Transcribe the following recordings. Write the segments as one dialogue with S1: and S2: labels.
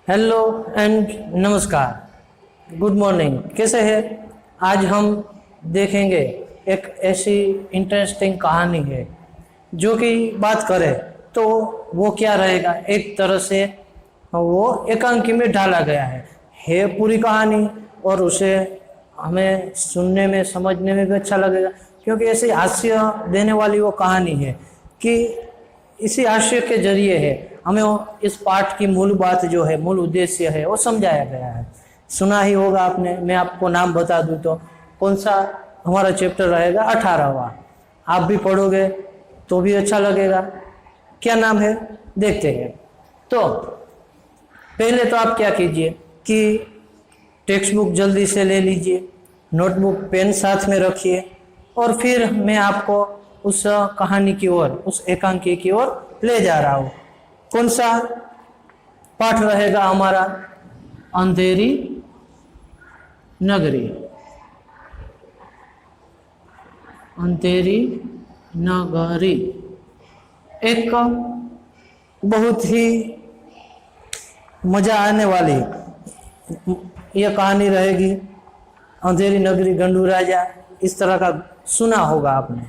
S1: Hello and नमस्कार, good morning. कैसे हैं? आज हम देखेंगे एक ऐसी इंटरेस्टिंग कहानी है जो कि बात करे तो वो क्या रहेगा, एक तरह से वो एकांकी में ढाला गया है पूरी कहानी, और उसे हमें सुनने में समझने में भी अच्छा लगेगा क्योंकि ऐसी हास्य देने वाली वो कहानी है कि इसी हास्य के जरिए है हमें इस पाठ की मूल बात जो है, मूल उद्देश्य है वो समझाया गया है। सुना ही होगा आपने। मैं आपको नाम बता दूं तो कौन सा हमारा चैप्टर रहेगा? 18वां। आप भी पढ़ोगे तो भी अच्छा लगेगा। क्या नाम है देखते हैं। तो पहले तो आप क्या कीजिए कि टेक्स्ट बुक जल्दी से ले लीजिए, नोटबुक पेन साथ में रखिए, और फिर मैं आपको उस कहानी की ओर, उस एकांकी की ओर ले जा रहा हूँ। कौन सा पाठ रहेगा हमारा? अंधेरी नगरी। अंधेरी नगरी एक बहुत ही मजा आने वाली यह कहानी रहेगी। अंधेरी नगरी, गंडू राजा, इस तरह का सुना होगा आपने।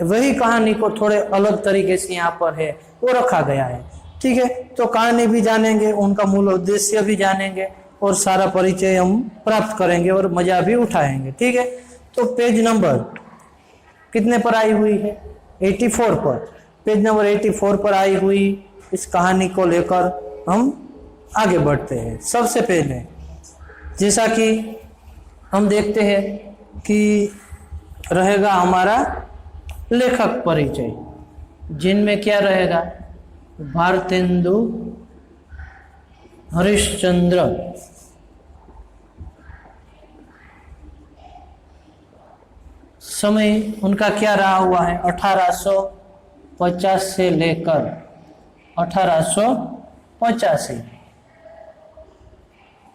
S1: वही कहानी को थोड़े अलग तरीके से यहाँ पर है वो रखा गया है। ठीक है, तो कहानी भी जानेंगे, उनका मूल उद्देश्य भी जानेंगे और सारा परिचय हम प्राप्त करेंगे और मजा भी उठाएंगे। ठीक है, तो पेज नंबर कितने पर आई हुई है? 84 पर। पेज नंबर 84 पर आई हुई इस कहानी को लेकर हम आगे बढ़ते हैं। सबसे पहले जैसा कि हम देखते हैं कि रहेगा हमारा लेखक परिचय, जिनमें क्या रहेगा? भारतेंदु हरिश्चंद्र। समय उनका क्या रहा हुआ है? 1850 से लेकर 1885।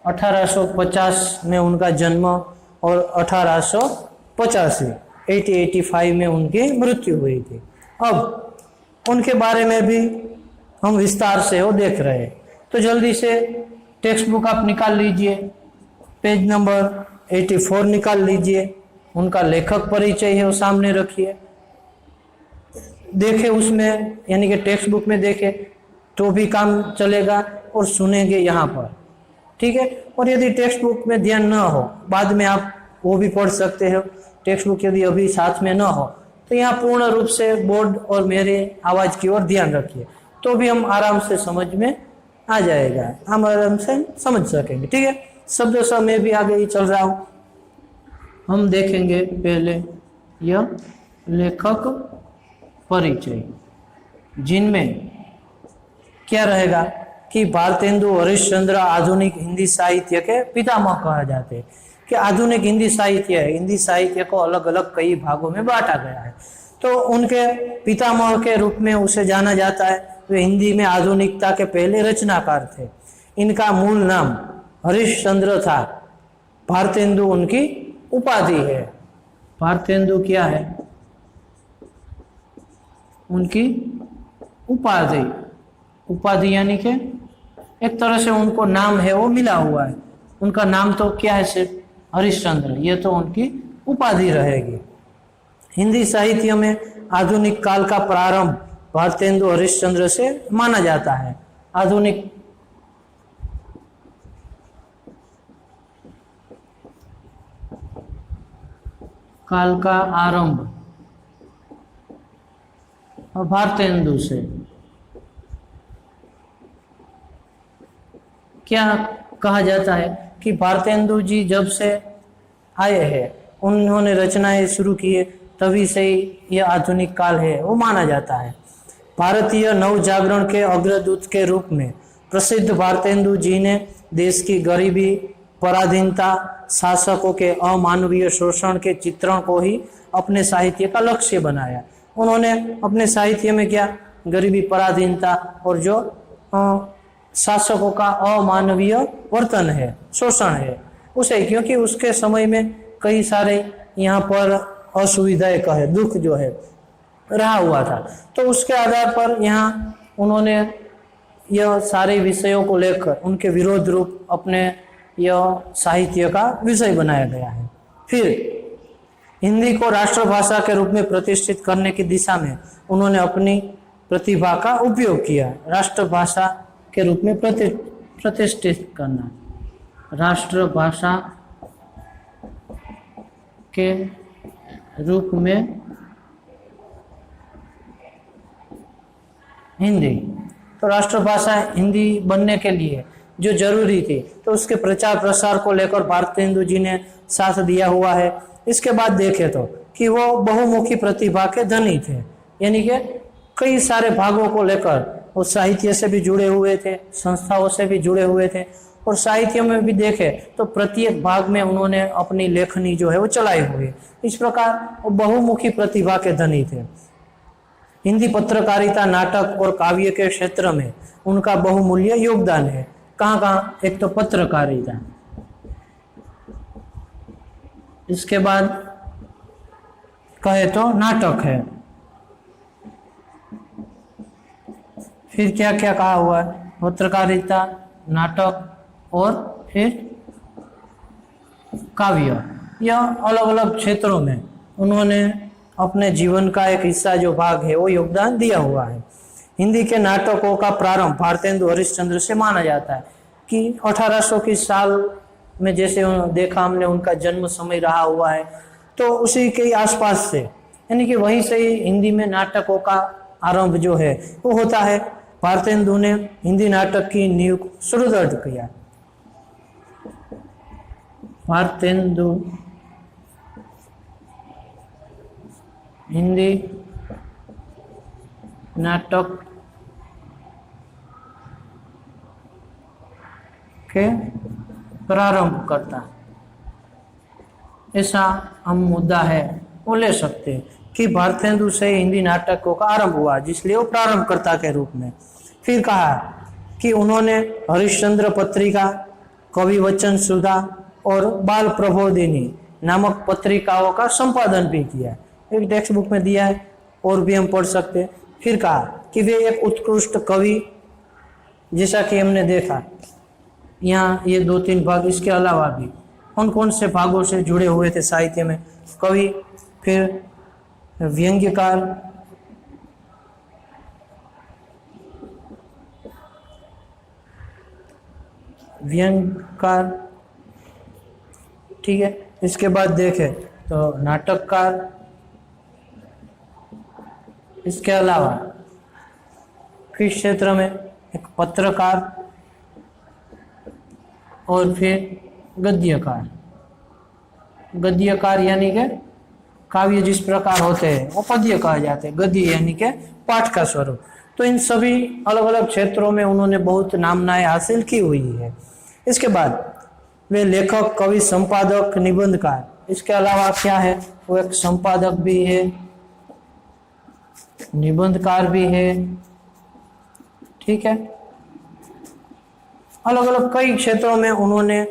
S1: 1850 में उनका जन्म और 1885 में उनकी मृत्यु हुई थी। अब उनके बारे में भी हम विस्तार से वो देख रहे हैं। तो जल्दी से टेक्स्ट बुक आप निकाल लीजिए, पेज नंबर 84 निकाल लीजिए। उनका लेखक परिचय है वो सामने रखिए, देखे उसमें, यानी कि टेक्स्ट बुक में देखे तो भी काम चलेगा और सुनेंगे यहाँ पर। ठीक है, और यदि टेक्स्ट बुक में ध्यान न हो, बाद में आप वो भी पढ़ सकते हो। टेक्स्ट बुक यदि अभी साथ में न हो तो यहाँ पूर्ण रूप से बोर्ड और मेरे आवाज की ओर ध्यान रखिए, तो भी हम आराम से समझ में आ जाएगा, हम आराम से समझ सकेंगे। ठीक है, शब्द सब मैं भी आगे ही चल रहा हूँ। हम देखेंगे पहले यह लेखक परिचय, जिनमें क्या रहेगा कि भारतेंदु हरिश्चंद्र आधुनिक हिंदी साहित्य के पितामह कहा जाते हैं। कि आधुनिक हिंदी साहित्य है, हिंदी साहित्य को अलग अलग कई भागों में बांटा गया है, तो उनके पितामह के रूप में उसे जाना जाता है। वे हिंदी में आधुनिकता के पहले रचनाकार थे। इनका मूल नाम हरिश्चंद्र था। भारतेंदु उनकी उपाधि है। भारतेंदु क्या है? उनकी उपाधि। उपाधि यानी कि एक तरह से उनको नाम है वो मिला हुआ है। उनका नाम तो क्या है? सिर्फ हरिश्चंद्र, ये तो उनकी उपाधि रहेगी। हिंदी साहित्य में आधुनिक काल का प्रारंभ भारतेंदु हरिश्चंद्र से माना जाता है। आधुनिक काल का आरंभ भारतेंदु से क्या कहा जाता है कि भारतेंदु जी जब से आए हैं, उन्होंने रचनाएं शुरू की है, तभी से ही यह आधुनिक काल है वो माना जाता है। भारतीय नव जागरण के अग्रदूत के रूप में प्रसिद्ध भारतेंदु जी ने देश की गरीबी, पराधीनता, शासकों के अमानवीय शोषण के चित्रण को ही अपने साहित्य का लक्ष्य बनाया। उन्होंने अपने साहित्य में क्या? गरीबी, पराधीनता और जो शासकों का अमानवीय वर्तन है, शोषण है, उसे, क्योंकि उसके समय में कई सारे यहाँ पर असुविधाएं कहे, दुख जो है रहा हुआ था, तो उसके आधार पर यहाँ उन्होंने यह सारे विषयों को लेकर उनके विरोध रूप अपने यह साहित्य का विषय बनाया गया है। फिर हिंदी को राष्ट्रभाषा के रूप में प्रतिष्ठित करने की दिशा में उन्होंने अपनी प्रतिभा का उपयोग किया। राष्ट्रभाषा के रूप में प्रतिष्ठित करना, राष्ट्रभाषा के रूप में हिंदी, तो राष्ट्रभाषा हिंदी बनने के लिए जो जरूरी थी तो उसके प्रचार प्रसार को लेकर भारतेंदु जी ने साथ दिया हुआ है। इसके बाद देखें तो कि वो बहुमुखी प्रतिभा के धनी थे, यानी कि कई सारे भागों को लेकर वो साहित्य से भी जुड़े हुए थे, संस्थाओं से भी जुड़े हुए थे, और साहित्य में भी देखें तो प्रत्येक भाग में उन्होंने अपनी लेखनी जो है वो चलाई हुई। इस प्रकार वो बहुमुखी प्रतिभा के धनी थे। हिंदी पत्रकारिता, नाटक और काव्य के क्षेत्र में उनका बहुमूल्य योगदान है। कहाँ कहाँ? एक तो पत्रकारिता, इसके बाद कहे तो नाटक है, फिर क्या क्या कहा हुआ है? पत्रकारिता, नाटक और फिर काव्य। यह अलग अलग क्षेत्रों में उन्होंने अपने जीवन का एक हिस्सा जो भाग है वो योगदान दिया हुआ है। हिंदी के नाटकों का प्रारंभ भारतेंदु हरिश्चंद्र से माना जाता है कि 1800 की साल में, जैसे देखा हमने उनका जन्म समय रहा हुआ है, तो उसी के आसपास से, यानी कि वहीं से ही हिंदी में नाटकों का आरंभ जो है वो होता है। भारतेंदु ने हिंदी नाटक की नींव सुदृढ़ किया। भारतेंदु हिंदी नाटक के प्रारंभ करता, ऐसा हम मुद्दा है वो ले सकते हैं कि भारतेंदु से हिंदी नाटकों का आरंभ हुआ, जिसलिए वो प्रारंभकर्ता के रूप में। फिर कहा कि उन्होंने हरिश्चंद्र पत्रिका, कवि वचन सुधा और बाल प्रबोधिनी नामक पत्रिकाओं का संपादन भी किया। एक टेक्स्ट बुक में दिया है और भी हम पढ़ सकते हैं। फिर कहा कि वे एक उत्कृष्ट कवि, जैसा कि हमने देखा यहाँ ये 2-3 भाग, इसके अलावा भी कौन कौन से भागों से जुड़े हुए थे साहित्य में? कवि, फिर व्यंग्यकार, ठीक है। इसके बाद देखें तो नाटककार, इसके अलावा किस क्षेत्र में? एक पत्रकार और फिर गद्यकार। गद्यकार यानी कि काव्य जिस प्रकार होते हैं वो पद्य कहा जाते हैं, गद्य यानी कि पाठ का स्वरूप। तो इन सभी अलग अलग क्षेत्रों में उन्होंने बहुत नामनाएं हासिल की हुई है। इसके बाद वे लेखक, कवि, संपादक, निबंधकार, इसके अलावा क्या है? वो एक संपादक भी है, निबंधकार भी है, ठीक है। अलग अलग कई क्षेत्रों में उन्होंने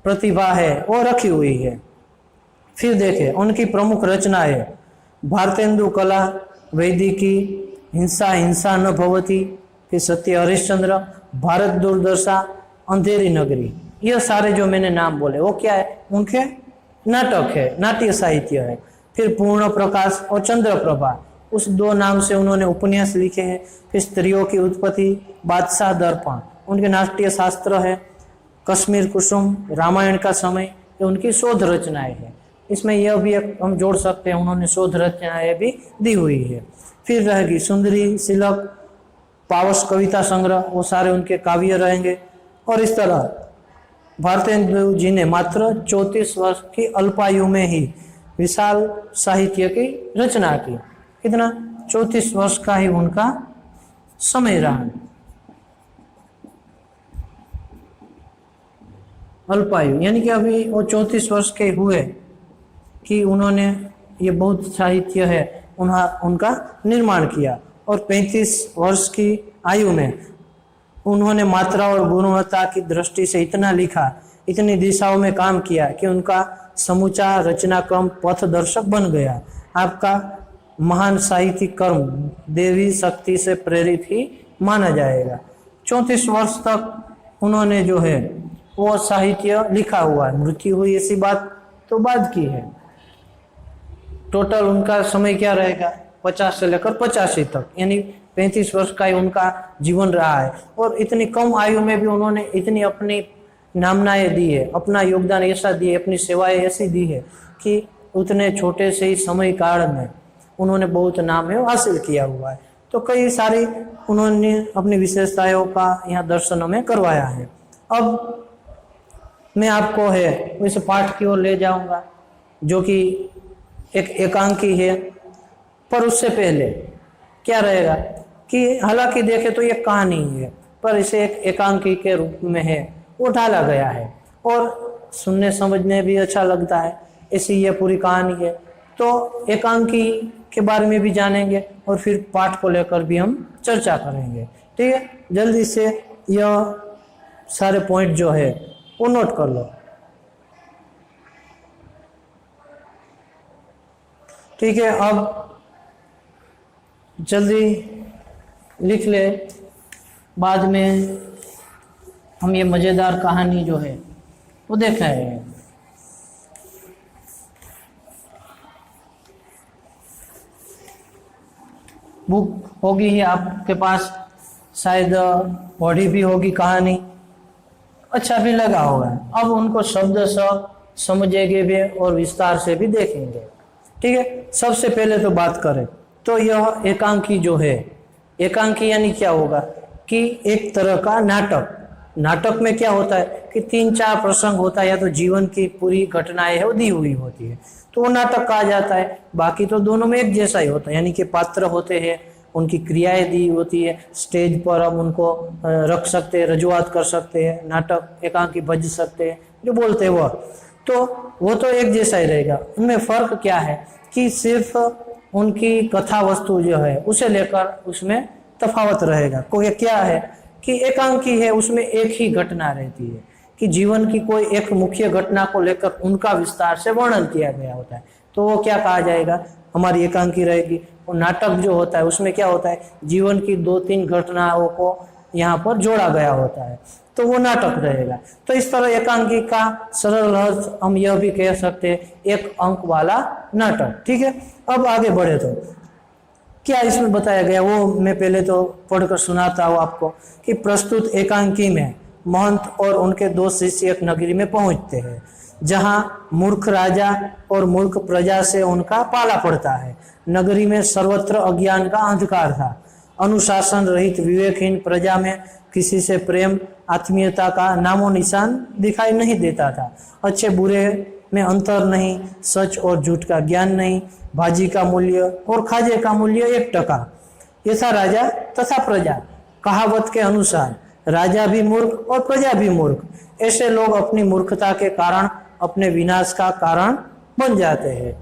S1: प्रतिभा है वो रखी हुई है। फिर देखें उनकी प्रमुख रचनाएं, भारतेंदु कला, वैदिकी, हिंसा हिंसा न भवती, फिर सत्य हरिश्चंद्र, भारत दुर्दशा, अंधेरी नगरी। ये सारे जो मैंने नाम बोले वो क्या है? उनके नाटक है, नाट्य साहित्य है। फिर पूर्ण प्रकाश और चंद्र प्रभा, उस 2 नाम से उन्होंने उपन्यास लिखे हैं। फिर स्त्रियों की उत्पत्ति, बादशाह दर्पण, उनके नाट्य शास्त्र है। कश्मीर कुसुम, रामायण का समय, ये उनकी शोध रचनाएं हैं। इसमें यह भी एक हम जोड़ सकते हैं, उन्होंने शोध रचनाएं भी दी हुई है। फिर रहेगी सुंदरी, शिलक, पावस कविता संग्रह, वो सारे उनके काव्य रहेंगे। और इस तरह भारतेंदु जी ने मात्र 34 वर्ष की अल्पायु में ही विशाल साहित्य की रचना की। कितना? 34 वर्ष का ही उनका समय रहा। अल्पायु यानी कि अभी वो 34 वर्ष के हुए कि उन्होंने ये बहुत साहित्य है उनका निर्माण किया। और 35 वर्ष की आयु में उन्होंने मात्रा और गुणवत्ता की दृष्टि से इतना लिखा, इतनी दिशाओं में काम किया कि उनका समूचा रचनाक्रम पथदर्शक बन गया। आपका महान साहित्यिक कर्म देवी शक्ति से प्रेरित ही माना जाएगा। 34 वर्ष तक उन्होंने जो है वो साहित्य लिखा हुआ है। मृत्यु हुई ऐसी बात तो बाद की है। टोटल उनका समय क्या रहेगा, 50 से लेकर 85 तक, यानी 35 वर्ष का ही उनका जीवन रहा है। और इतनी कम आयु में भी उन्होंने इतनी अपनी नामनाएं दी है, अपना योगदान ऐसा दिए, अपनी सेवाएं ऐसी दी है कि उतने छोटे से ही समय काल में उन्होंने बहुत नाम है हासिल किया हुआ है। तो कई सारी उन्होंने अपनी विशेषताओं का यहाँ दर्शन हमें करवाया है। अब मैं आपको है इस पाठ की ओर ले जाऊंगा जो कि एक एकांकी है। पर उससे पहले क्या रहेगा कि हालांकि देखे तो ये कहानी है, पर इसे एक एकांकी के रूप में है वो ढाला गया है और सुनने समझने भी अच्छा लगता है। ऐसी ये पूरी कहानी है। तो एकांकी के बारे में भी जानेंगे और फिर पाठ को लेकर भी हम चर्चा करेंगे। ठीक है, जल्दी से यह सारे पॉइंट जो है वो नोट कर लो। ठीक है, अब जल्दी लिख ले, बाद में हम ये मज़ेदार कहानी जो है वो देख रहे हैं। बुक होगी ही आपके पास, शायद पढ़ी भी होगी कहानी, अच्छा भी लगा होगा। अब उनको शब्द समझेंगे भी और विस्तार से भी देखेंगे। ठीक है, सबसे पहले तो बात करें तो यह एकांकी जो है, एकांकी यानी क्या होगा कि एक तरह का नाटक। नाटक में क्या होता है कि 3-4 प्रसंग होता है, या तो जीवन की पूरी घटनाएं है वो दी हुई होती है, तो वो नाटक कहा जाता है। बाकी तो दोनों में एक जैसा ही होता है, यानी कि पात्र होते हैं, उनकी क्रियाएं दी होती है, स्टेज पर हम उनको रख सकते हैं, रजुआत कर सकते हैं, नाटक एकांकी भज सकते हैं, जो बोलते हैं वो तो एक जैसा ही रहेगा। उनमें फर्क क्या है कि सिर्फ उनकी कथा वस्तु जो है उसे लेकर उसमें तफावत रहेगा। कोई क्या है कि एकांकी है उसमें एक ही घटना रहती है कि जीवन की कोई एक मुख्य घटना को लेकर उनका विस्तार से वर्णन किया गया होता है, तो वो क्या कहा जाएगा, हमारी एकांकी रहेगी। और नाटक जो होता है उसमें क्या होता है, जीवन की 2-3 घटनाओं को यहाँ पर जोड़ा गया होता है, तो वो नाटक रहेगा। तो इस तरह एकांकी का सरल अर्थ हम यह भी कह सकते हैं, एक अंक वाला नाटक। ठीक है, अब आगे बढ़े तो क्या इसमें बताया गया वो मैं पहले तो पढ़कर सुनाता हूँ आपको कि प्रस्तुत एकांकी में महंत और उनके 2 शिष्य एक नगरी में पहुंचते हैं जहाँ मूर्ख राजा और मूर्ख प्रजा से उनका पाला पड़ता है। नगरी में सर्वत्र अज्ञान का अंधकार था। अनुशासन रहित विवेकहीन प्रजा में किसी से प्रेम आत्मीयता का नामो निशान दिखाई नहीं देता था। अच्छे बुरे में अंतर नहीं, सच और झूठ का ज्ञान नहीं, भाजी का मूल्य और खाजे का मूल्य 1 टका। ऐसा राजा तथा प्रजा, कहावत के अनुसार राजा भी मूर्ख और प्रजा भी मूर्ख। ऐसे लोग अपनी मूर्खता के कारण अपने विनाश का कारण बन जाते हैं।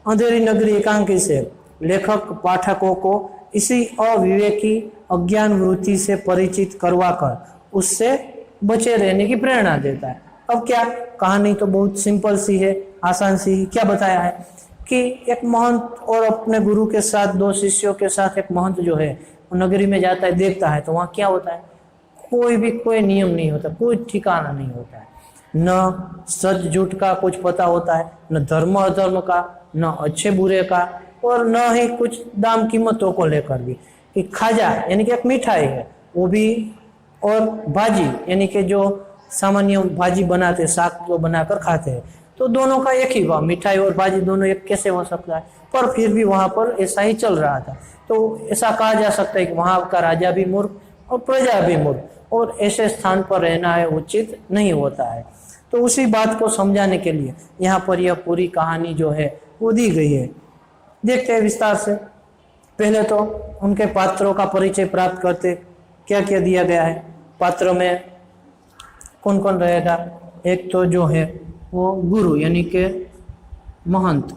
S1: अंधेरी नगरी एकांकी से लेखक पाठकों को इसी अविवेकी अज्ञान वृत्ति से परिचित करवाकर उससे बचे रहने की प्रेरणा देता है। अब क्या, कहानी तो बहुत सिंपल सी है, आसान सी है। क्या बताया है कि एक महंत और अपने गुरु के साथ 2 शिष्यों के साथ एक महंत जो है नगरी में जाता है, देखता है तो वहाँ क्या होता है, कोई नियम नहीं होता, कोई ठिकाना नहीं होता है। न सच झूठ का कुछ पता होता है, न धर्म अधर्म का, न अच्छे बुरे का, और न ही कुछ दाम कीमतों को लेकर भी। कि खाजा यानी कि एक मिठाई है वो भी, और भाजी यानी कि जो सामान्य भाजी बनाते, साग जो बनाकर खाते हैं, तो दोनों का एक ही भाव, मिठाई और भाजी दोनों एक कैसे हो सकता है। पर फिर भी वहां पर ऐसा ही चल रहा था। तो ऐसा कहा जा सकता है कि वहां का राजा भी मूर्ख और प्रजा भी मूर्ख, और ऐसे स्थान पर रहना है उचित नहीं होता है। तो उसी बात को समझाने के लिए यहाँ पर यह पूरी कहानी जो है वो दी गई है। देखते हैं विस्तार से। पहले तो उनके पात्रों का परिचय प्राप्त करते, क्या क्या दिया गया है। पात्र में कौन कौन रहेगा, एक तो जो है वो गुरु यानी के महंत,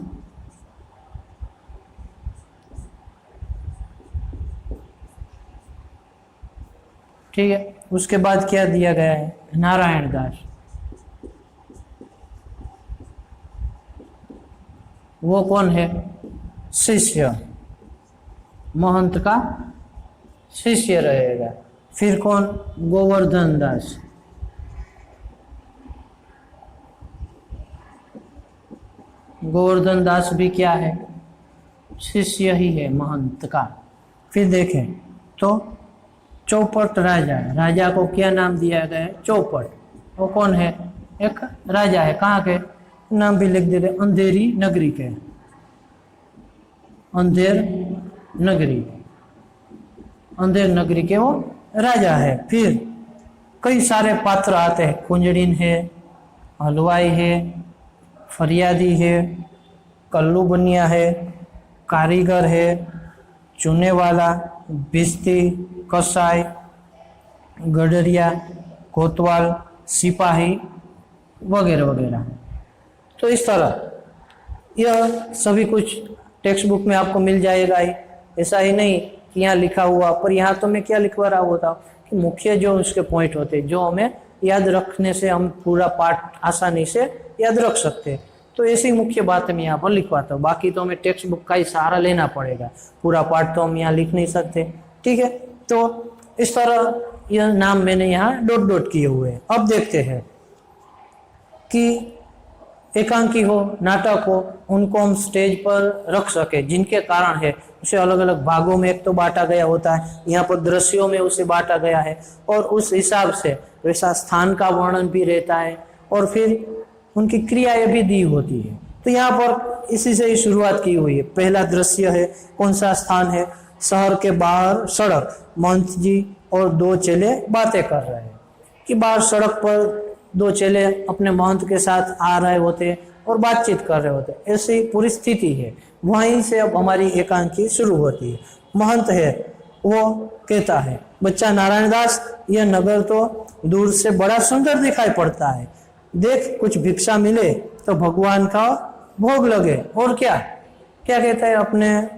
S1: ठीक है। उसके बाद क्या दिया गया है, नारायण दास, वो कौन है, शिष्य, महंत का शिष्य रहेगा। फिर कौन? गोवर्धन दास। गोवर्धन दास भी क्या है? शिष्य ही है महंत का। फिर देखें तो चौपट राजा, राजा को क्या नाम दिया गया है? चौपट। वो कौन है? एक राजा है। कहाँ के? नाम भी लिख देते, अंधेरी नगरी के, अंधेर नगरी, अंधेर नगरी के वो राजा है। फिर कई सारे पात्र आते हैं, कुंजड़िन है, हलवाई है, फरियादी है, कल्लू बनिया है, कारीगर है, चुने वाला, भिस्ती, कसाई, गडरिया, कोतवाल, सिपाही वगैरह वगैरह। तो इस तरह यह सभी कुछ टेक्स्ट बुक में आपको मिल जाएगा ही। ऐसा ही नहीं कि यहाँ लिखा हुआ, पर यहाँ तो मैं क्या लिखवा रहा होता कि मुख्य जो उसके पॉइंट होते हैं, जो हमें याद रखने से हम पूरा पाठ आसानी से याद रख सकते हैं। तो ऐसी मुख्य बात मैं यहाँ पर लिखवाता हूँ। बाकी तो हमें टेक्स्ट बुक का ही सहारा लेना पड़ेगा, पूरा पाठ तो हम यहाँ लिख नहीं सकते। ठीक है, तो इस तरह यह नाम मैंने यहाँ डॉट डॉट किए हुए हैं। अब देखते हैं कि एकांकी हो, नाटक हो, उनको हम स्टेज पर रख सके, जिनके कारण है उसे अलग अलग भागों में एक तो बांटा गया होता है, यहाँ पर दृश्यों में उसे बांटा गया है, और उस हिसाब से वैसा स्थान का वर्णन भी रहता है, और फिर उनकी क्रियाएं भी दी होती है। तो यहाँ पर इसी से ही शुरुआत की हुई है। पहला दृश्य है, कौन सा स्थान है? शहर के बाहर सड़क, महंत जी और दो चेले बातें कर रहे हैं कि बाहर सड़क पर दो चेले अपने महंत के साथ आ रहे होते और बातचीत कर रहे होते। ऐसी पूरी स्थिति है। वहीं से अब हमारी एकांकी शुरू होती है। महंत है, वो कहता है, बच्चा नारायण दास, यह नगर तो दूर से बड़ा सुंदर दिखाई पड़ता है। देख, कुछ भिक्षा मिले तो भगवान का भोग लगे। और क्या क्या कहता है अपने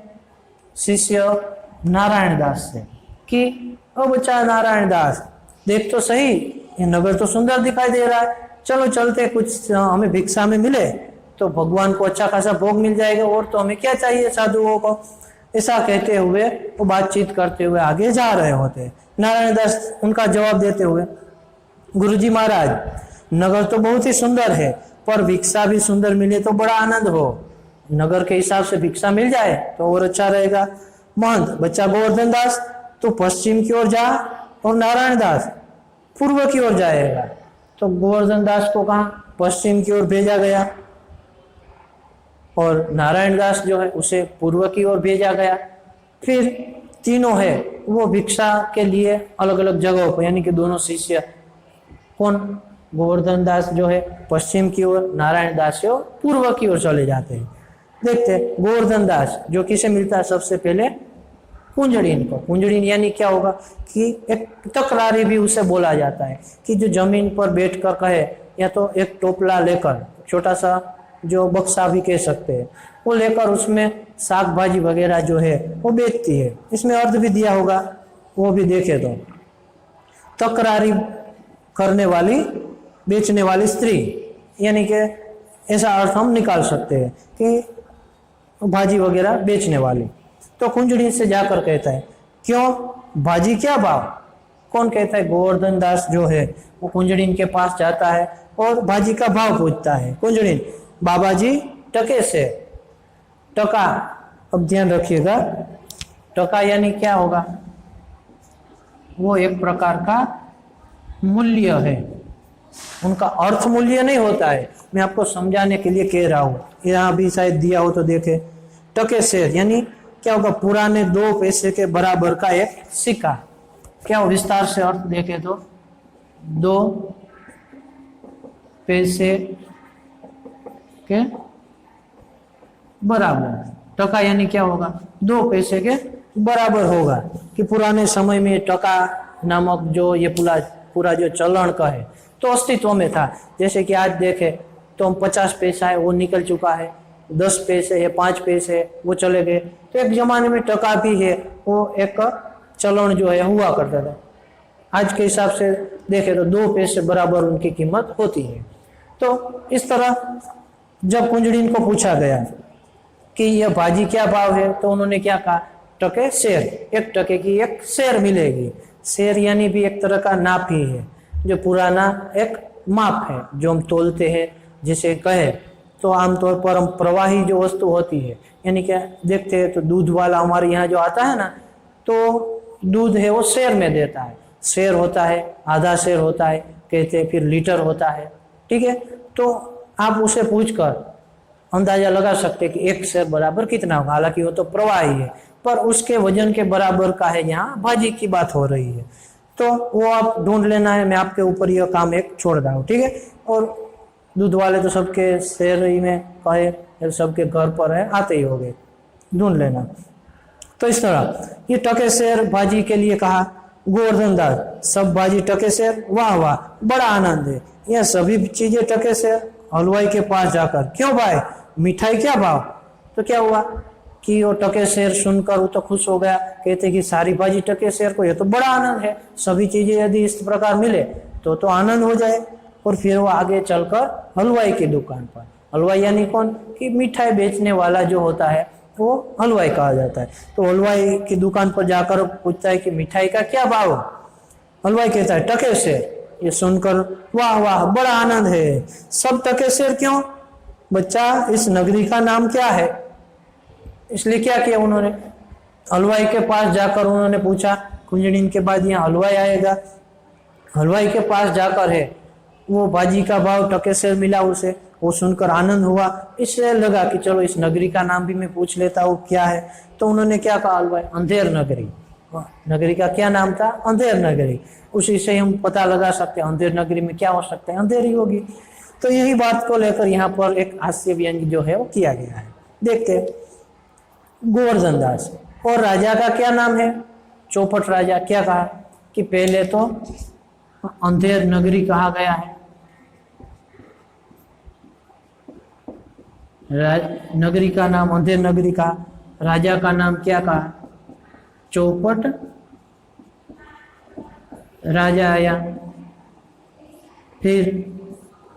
S1: शिष्य नारायण दास से कि ओ बच्चा नारायण दास, देख तो सही, ये नगर तो सुंदर दिखाई दे रहा है, चलो चलते, कुछ हमें भिक्षा में मिले तो भगवान को अच्छा खासा भोग मिल जाएगा, और तो हमें क्या चाहिए साधुओं को। ऐसा कहते हुए वो बातचीत करते हुए आगे जा रहे होते। नारायण दास उनका जवाब देते हुए, गुरुजी महाराज, नगर तो बहुत ही सुंदर है, पर भिक्षा भी सुंदर मिले तो बड़ा आनंद हो। नगर के हिसाब से भिक्षा मिल जाए तो और अच्छा रहेगा। महंत, बच्चा गोवर्धन दास, तो पश्चिम की ओर जा, और नारायण दास पूर्व की ओर जाएगा। तो गोवर्धन दास को कहाँ? पश्चिम की ओर भेजा गया, और नारायण दास जो है उसे पूर्व की ओर भेजा गया। फिर तीनों है वो भिक्षा के लिए अलग अलग जगहों पर, यानी कि दोनों शिष्य, कौन? गोवर्धन दास जो है पश्चिम की ओर, नारायण दास जो पूर्व की ओर चले जाते हैं। देखते, गोवर्धन दास जो किसे मिलता है सबसे पहले? कुंजड़िन को। कुंजड़िन यानी क्या होगा कि एक तकरारी भी उसे बोला जाता है, कि जो जमीन पर बैठकर कहे, या तो एक टोपला लेकर, छोटा सा जो बक्सा भी कह सकते हैं, वो लेकर उसमें साग भाजी वगैरह जो है वो बेचती है। इसमें अर्थ भी दिया होगा, वो भी देखे तो, तकरारी करने वाली, बेचने वाली स्त्री, यानी कि ऐसा अर्थ हम निकाल सकते हैं कि भाजी वगैरह बेचने वाली। तो कुंजड़ी से जाकर कहता है, क्यों भाजी क्या भाव? कौन कहता है? गोवर्धन दास जो है वो कुंजड़ीन के पास जाता है और भाजी का भाव पूछता है। कुंजड़ीन, बाबा जी टके से। टका, अब ध्यान रखिएगा, टका यानी क्या होगा? वो एक प्रकार का मूल्य है, उनका अर्थ मूल्य नहीं होता है। मैं आपको समझाने के लिए कह रहा हूँ, यहाँ भी शायद दिया हो तो देखे। टके से यानी क्या होगा? पुराने 2 पैसे के बराबर का एक सिक्का। क्या हो? विस्तार से अर्थ देखे तो 2 पैसे के बराबर। टका यानी क्या होगा? 2 पैसे के बराबर होगा। कि पुराने समय में टका नामक जो ये पूरा जो चलन का है तो अस्तित्व में था। जैसे कि आज देखे तो हम 50 पैसा है वो निकल चुका है, 10 पैसे है, 5 पैसे वो चले गए। तो एक जमाने में टका भी है, वो एक चलन जो है हुआ करता था। आज के हिसाब से देखे तो 2 पैसे बराबर उनकी कीमत होती है। तो इस तरह जब कुंजड़ीन को पूछा गया कि यह भाजी क्या भाव है, तो उन्होंने क्या कहा? टके शेर, 1 टके की 1 शेर मिलेगी। शेर यानी भी एक तरह का नाप ही है, जो पुराना एक माप है जो हम तोलते हैं। जिसे कहे तो आमतौर पर हम प्रवाही जो वस्तु होती है, यानी क्या देखते हैं तो दूध वाला हमारे यहाँ जो आता है ना, तो दूध है वो शेर में देता है। शेर होता है, आधा शेर होता है कहते हैं, फिर लीटर होता है। ठीक है, तो आप उसे पूछकर अंदाजा लगा सकते हैं कि एक शेर बराबर कितना होगा। हालांकि वो तो प्रवाही है, पर उसके वजन के बराबर का है, यहाँ भाजी की बात हो रही है। तो वो आप ढूंढ लेना है, मैं आपके ऊपर यह काम एक छोड़ रहा हूँ। ठीक है, और दूध वाले तो सबके शहर ही में कहे, सबके घर पर है, आते ही होंगे, ढूंढ लेना। तो इस तरह ये टके शेर भाजी के लिए कहा। गोवर्धन दास, सब भाजी टके शेर, वाह वाह बड़ा आनंद है, यह सभी चीजें टके शेर। हलवाई के पास जाकर, क्यों भाई मिठाई क्या भाव? तो क्या हुआ कि वो टके शेर सुनकर वो तो खुश हो गया, कहते कि सारी भाजी टके शेर को, ये तो बड़ा आनंद है, सभी चीजें यदि इस प्रकार मिले तो आनंद हो जाए। और फिर वो आगे चलकर हलवाई की दुकान पर, हलवाई यानी कौन कि मिठाई बेचने वाला जो होता है वो हलवाई कहा जाता है। तो हलवाई की दुकान पर जाकर पूछता है कि मिठाई का क्या भाव? हलवाई कहता है टके शेर। ये सुनकर वाह वाह बड़ा आनंद है, सब टके शेर क्यों? बच्चा इस नगरी का नाम क्या है? इसलिए क्या किया उन्होंने, हलवाई के पास जाकर उन्होंने पूछा। कुछ दिन के बाद यहाँ हलवाई आएगा, हलवाई के पास जाकर है वो भाजी का भाव टके शेर मिला उसे। वो सुनकर आनंद हुआ, इसलिए लगा कि चलो इस नगरी का नाम भी मैं पूछ लेता हूँ क्या है। तो उन्होंने क्या कहा हलवाई, अंधेर नगरी। नगरी का क्या नाम था? अंधेर नगरी। उसी से हम पता लगा सकते हैं अंधेर नगरी में क्या हो सकता है, अंधेरी होगी। तो यही बात को लेकर यहाँ पर एक हास्य व्यंग जो है वो किया गया है। देखते गोवर्धन दास। और राजा का क्या नाम है? चौपट राजा। क्या कहा कि पहले तो अंधेर नगरी कहा गया है, नगरी का नाम अंधेर नगरी का, राजा का नाम क्या कहा? चौपट राजा आया। फिर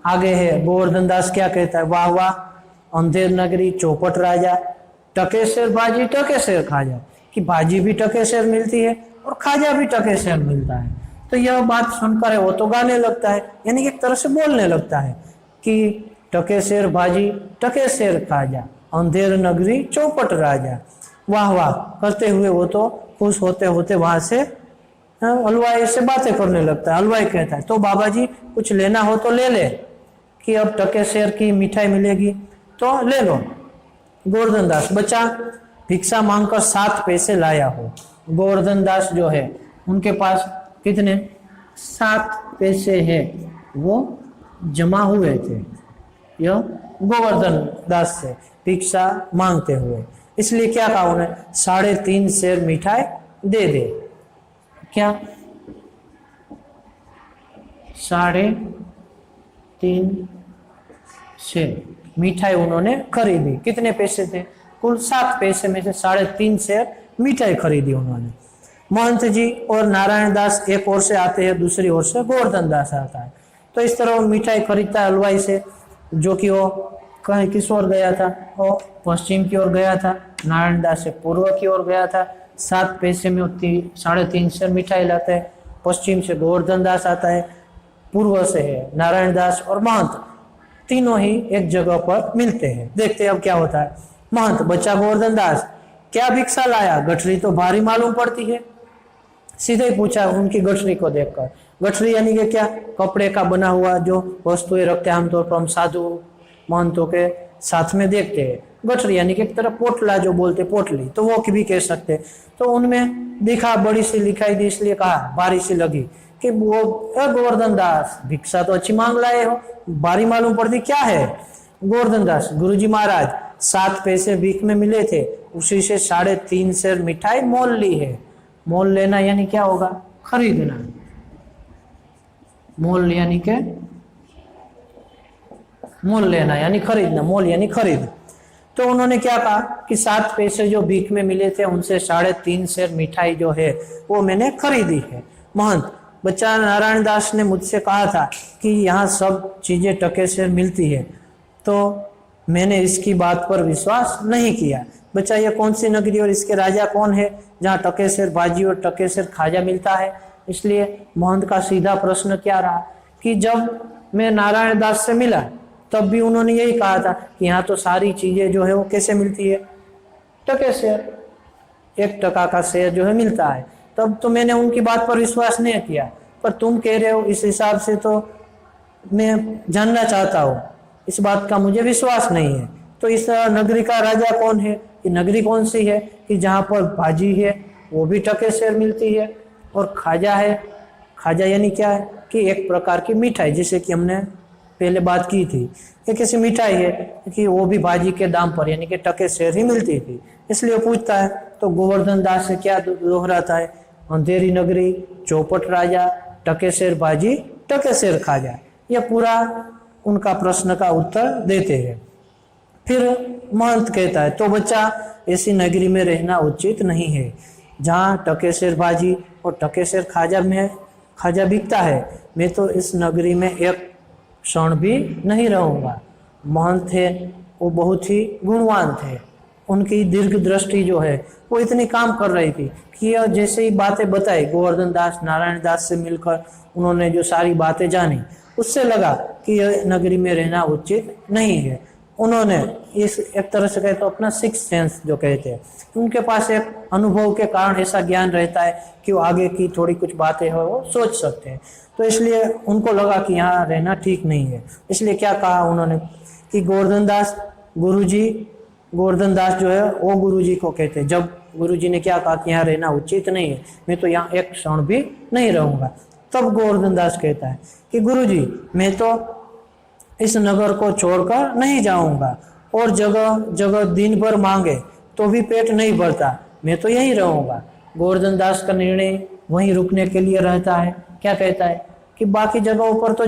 S1: आगे है गोवर्धन दास क्या कहता है, वाह वाह अंधेर नगरी, चौपट राजा, टके शेर भाजी टके शेर खाजा, कि भाजी भी टके शेर मिलती है और खाजा भी टके शेर मिलता है। तो यह बात सुनकर है वो तो गाने लगता है, यानी एक तरह से बोलने लगता है कि टके शेर भाजी टके शेर खाजा, अंधेर नगरी चौपट राजा, वाह वाह करते हुए वो तो खुश होते होते वहां से हलवाई से बातें करने लगता है। हलवाई कहता है तो बाबा जी कुछ लेना हो तो ले ले, कि अब टके शेर की मिठाई मिलेगी तो ले लो। गोवर्धन दास, बच्चा भिक्षा मांगकर 7 पैसे लाया हो। गोवर्धन दास जो है उनके पास कितने 7 पैसे है वो जमा हुए थे, यह गोवर्धन दास से भिक्षा मांगते हुए। इसलिए क्या कहा उन्हें, 3.5 शेर मिठाई दे दे। क्या 3.5 शेर मिठाई उन्होंने खरीदी। कितने पैसे थे? कुल 7 पैसे में से 3.5 शेर मिठाई खरीदी उन्होंने। महंत जी और नारायण दास एक ओर से आते हैं, दूसरी ओर से गोवर्धन दास आता है। तो इस तरह वो मिठाई खरीदता है हलवाई से, जो कि वो कहीं किस ओर गया था, वो पश्चिम की ओर गया था, नारायण दास से पूर्व की ओर गया था। 7 पैसे में 3.5 शेर मिठाई लाता है। पश्चिम से गोवर्धन दास आता है, पूर्व से है नारायण दास और महंत, तीनों ही एक जगह पर मिलते हैं। देखते हैं अब क्या होता है। महंत, बच्चा गोवर्धन दास क्या भिक्षा लाया? गठरी तो भारी मालूम पड़ती है। सीधे ही पूछा उनकी गठरी को देखकर। गठरी यानी कि क्या, कपड़े का बना हुआ जो वस्तुएं रखते हैं आमतौर पर हम साधु महंतों के साथ में देखते हैं। गठरी यानी कि एक तरह पोटला जो बोलते पोटली, तो वो भी कह सकते। तो उनमें दिखा बड़ी सी लिखाई दी, इसलिए कहा भारी सी लगी कि वो गोवर्धन दास भिक्षा तो अच्छी मांग लाए हो, भारी मालूम पड़ती क्या है? गोवर्धन दास, गुरुजी महाराज 7 पैसे भीख में मिले थे, उसी से 3.5 शेर मिठाई मोल ली है। मोल लेना यानी क्या होगा? खरीदना। मोल यानी के मोल लेना यानी खरीदना, मोल यानी खरीद। तो उन्होंने क्या कहा कि 7 पैसे जो भीख में मिले थे उनसे 3.5 शेर मिठाई जो है वो मैंने खरीदी है। महंत, बच्चा नारायण दास ने मुझसे कहा था कि यहाँ सब चीजें टके शेर मिलती है, तो मैंने इसकी बात पर विश्वास नहीं किया। बच्चा ये कौन सी नगरी और इसके राजा कौन है जहाँ टके शेर भाजी और टके शेर खाजा मिलता है? इसलिए महंत का सीधा प्रश्न क्या रहा कि जब मैं नारायण दास से मिला तब भी उन्होंने यही कहा था कि यहाँ तो सारी चीजें जो है वो कैसे मिलती है, टके शेयर, 1 टका का शेयर जो है मिलता है। तब तो मैंने उनकी बात पर विश्वास नहीं किया, पर तुम कह रहे हो इस हिसाब से तो मैं जानना चाहता हूँ, इस बात का मुझे विश्वास नहीं है। तो इस नगरी का राजा कौन है, ये नगरी कौन सी है कि जहाँ पर भाजी है वो भी टके शेर मिलती है, और खाजा है, खाजा यानी क्या है कि एक प्रकार की मिठाई, जैसे कि हमने पहले बात की थी, एक ऐसी मिठाई है कि वो भी भाजी के दाम पर यानी कि टके शेर ही मिलती थी। इसलिए पूछता है तो गोवर्धन दास से क्या दोहराता है, अंधेरी नगरी, चौपट राजा, टके शेर भाजी, टके शेर खाजा, यह पूरा उनका प्रश्न का उत्तर देते हैं। फिर महंत कहता है तो बच्चा ऐसी नगरी में रहना उचित नहीं है जहाँ टके शेर भाजी और टके शेर खाजा में खाजा बिकता है। मैं तो इस नगरी में एक क्षण भी नहीं रहूँगा। महंत थे वो बहुत ही गुणवान थे, उनकी दीर्घ दृष्टि जो है वो इतनी काम कर रही थी कि यह जैसे ही बातें बताई गोवर्धन दास नारायण दास से मिलकर उन्होंने जो सारी बातें जानी, उससे लगा कि यह नगरी में रहना उचित नहीं है। उन्होंने इस एक तरह से कहे तो अपना सिक्स सेंस जो कहते हैं, उनके पास एक अनुभव के कारण ऐसा ज्ञान रहता है कि वो आगे की थोड़ी कुछ बातें हो वो सोच सकते हैं। तो इसलिए उनको लगा कि यहाँ रहना ठीक नहीं है। इसलिए क्या कहा उन्होंने कि गोवर्धन दास जो है वो गुरुजी को कहते हैं। जब गुरुजी ने क्या कहा कि यहाँ रहना उचित नहीं है, मैं तो यहाँ एक क्षण भी नहीं रहूँगा, तब गोवर्धन दास कहता है कि गुरुजी मैं तो इस नगर को छोड़कर नहीं जाऊंगा, और जगह जगह दिन भर मांगे तो भी पेट नहीं भरता, मैं तो यहीं रहूंगा। गोवर्धन दास का निर्णय वहीं रुकने के लिए रहता है। क्या कहता है कि बाकी जगहों पर तो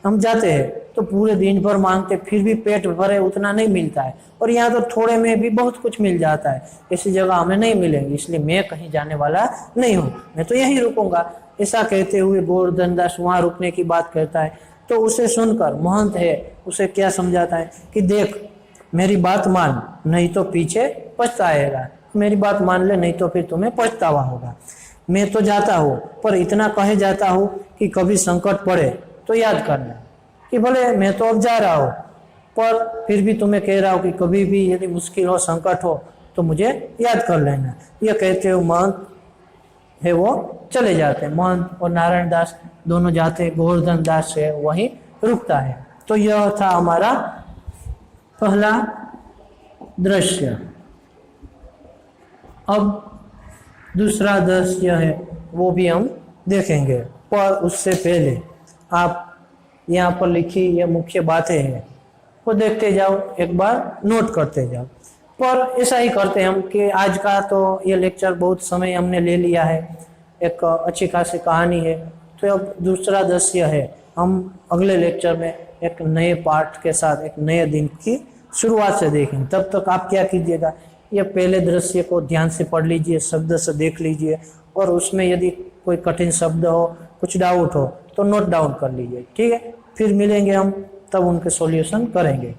S1: हम जाते हैं तो पूरे दिन भर मांगते फिर भी पेट भरे उतना नहीं मिलता है, और यहाँ तो थोड़े में भी बहुत कुछ मिल जाता है, ऐसी जगह हमें नहीं मिलेगी, इसलिए मैं कहीं जाने वाला नहीं हूँ, मैं तो यहीं रुकूंगा। ऐसा कहते हुए गोवर्धन दास वहाँ रुकने की बात करता है। तो उसे सुनकर महंत है उसे क्या समझाता है कि देख मेरी बात मान, नहीं तो पीछे पछताएगा, मेरी बात मान ले नहीं तो फिर तुम्हें पछतावा होगा। मैं तो जाता हूँ पर इतना कहे जाता हूँ कि कभी संकट पड़े तो याद करना कि भले मैं तो अब जा रहा हूँ पर फिर भी तुम्हें कह रहा हूँ कि कभी भी यदि मुश्किल हो संकट हो तो मुझे याद कर लेना। यह कहते हुए महंत है वो चले जाते हैं। महंत और नारायण दास दोनों जाते, गोवर्धन दास से वहीं रुकता है। तो यह था हमारा पहला दृश्य। अब दूसरा दृश्य है वो भी हम देखेंगे, पर उससे पहले आप यहाँ पर लिखी ये मुख्य बातें हैं वो देखते जाओ, एक बार नोट करते जाओ। पर ऐसा ही करते हम कि आज का तो ये लेक्चर बहुत समय हमने ले लिया है, एक अच्छी खासी कहानी है, तो अब दूसरा दृश्य है हम अगले लेक्चर में एक नए पार्ट के साथ एक नए दिन की शुरुआत से देखेंगे। तब तक आप क्या कीजिएगा, ये पहले दृश्य को ध्यान से पढ़ लीजिए, शब्द से देख लीजिए, और उसमें यदि कोई कठिन शब्द हो, कुछ डाउट हो तो नोट डाउन कर लीजिए, ठीक है। फिर मिलेंगे हम, तब उनके सॉल्यूशन करेंगे,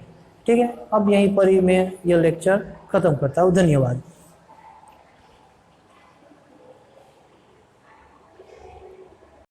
S1: ठीक है। अब यहीं पर ही मैं ये लेक्चर खत्म करता हूँ। धन्यवाद।